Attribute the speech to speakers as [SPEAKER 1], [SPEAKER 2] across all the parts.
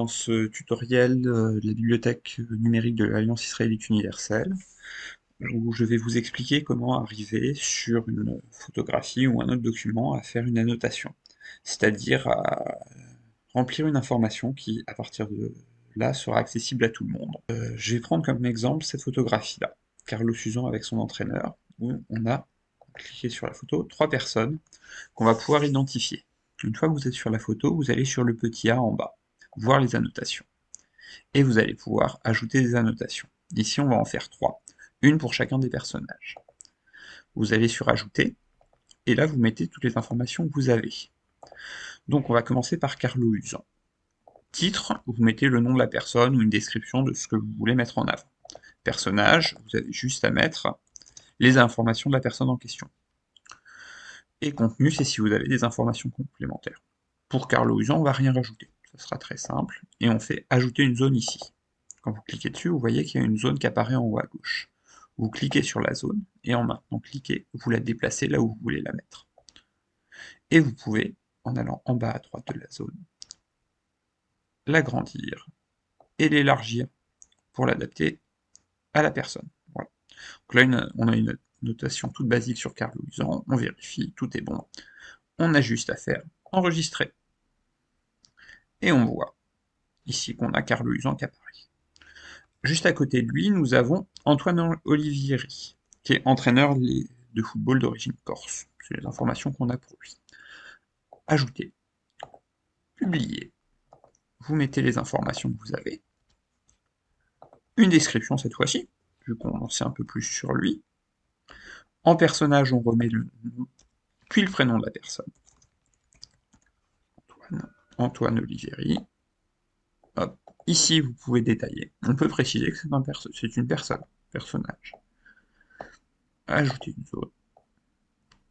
[SPEAKER 1] dans ce tutoriel de la bibliothèque numérique de l'Alliance israélite universelle, où je vais vous expliquer comment arriver sur une photographie ou un autre document à faire une annotation, c'est-à-dire à remplir une information qui, à partir de là, sera accessible à tout le monde. Je vais prendre comme exemple cette photographie-là, Carlos Uzan avec son entraîneur, où on a cliqué sur la photo, 3 personnes qu'on va pouvoir identifier. Une fois que vous êtes sur la photo, vous allez sur le petit A en bas, voir les annotations. Et vous allez pouvoir ajouter des annotations. Ici, on va en faire 3, une pour chacun des personnages. Vous allez sur Ajouter, et là, vous mettez toutes les informations que vous avez. Donc, on va commencer par Carlo Uzan. Titre, vous mettez le nom de la personne ou une description de ce que vous voulez mettre en avant. Personnage, vous avez juste à mettre les informations de la personne en question. Et contenu, c'est si vous avez des informations complémentaires. Pour Carlo Uzan, on ne va rien rajouter. Ça sera très simple. Et on fait ajouter une zone ici. Quand vous cliquez dessus, vous voyez qu'il y a une zone qui apparaît en haut à gauche. Vous cliquez sur la zone, et en maintenant cliquer, vous la déplacez là où vous voulez la mettre. Et vous pouvez, en allant en bas à droite de la zone, l'agrandir et l'élargir pour l'adapter à la personne. Voilà. Donc là, on a une notation toute basique sur Carlo Uzan, on vérifie, tout est bon. On a juste à faire enregistrer. Et on voit ici qu'on a Carlo Uzan qui apparaît. Juste à côté de lui, nous avons Antoine Olivieri, qui est entraîneur de football d'origine corse. C'est les informations qu'on a pour lui. Ajouter, publier. Vous mettez les informations que vous avez. Une description cette fois-ci, vu qu'on en sait un peu plus sur lui. En personnage, on remet le nom, puis le prénom de la personne. Antoine Olivieri. Hop. Ici, vous pouvez détailler. On peut préciser que c'est une personne, personnage. Ajouter une zone.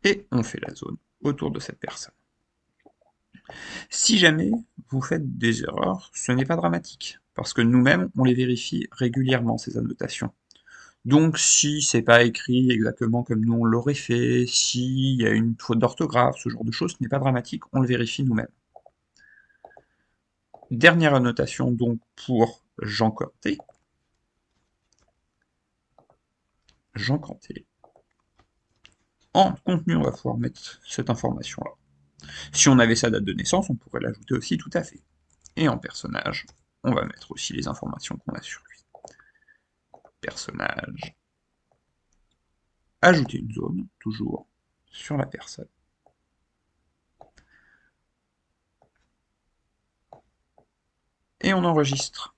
[SPEAKER 1] Et on fait la zone autour de cette personne. Si jamais vous faites des erreurs, ce n'est pas dramatique, parce que nous-mêmes, on les vérifie régulièrement, ces annotations. Donc si c'est pas écrit exactement comme nous on l'aurait fait, s'il y a une faute d'orthographe, ce genre de choses, ce n'est pas dramatique, on le vérifie nous-mêmes. Dernière annotation donc pour Jean Corté. Jean Corté. En contenu, on va pouvoir mettre cette information-là. Si on avait sa date de naissance, on pourrait l'ajouter aussi tout à fait. Et en personnage, on va mettre aussi les informations qu'on a sur lui. Personnage. Ajouter une zone, toujours, sur la personne. Et on enregistre.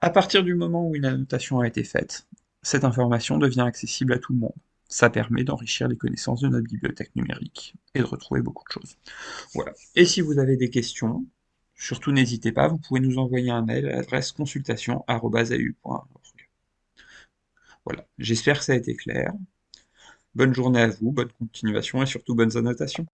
[SPEAKER 1] À partir du moment où une annotation a été faite, cette information devient accessible à tout le monde. Ça permet d'enrichir les connaissances de notre bibliothèque numérique et de retrouver beaucoup de choses. Voilà. Et si vous avez des questions, surtout n'hésitez pas, vous pouvez nous envoyer un mail à l'adresse consultation@au.org. Voilà. J'espère que ça a été clair. Bonne journée à vous, bonne continuation et surtout bonnes annotations.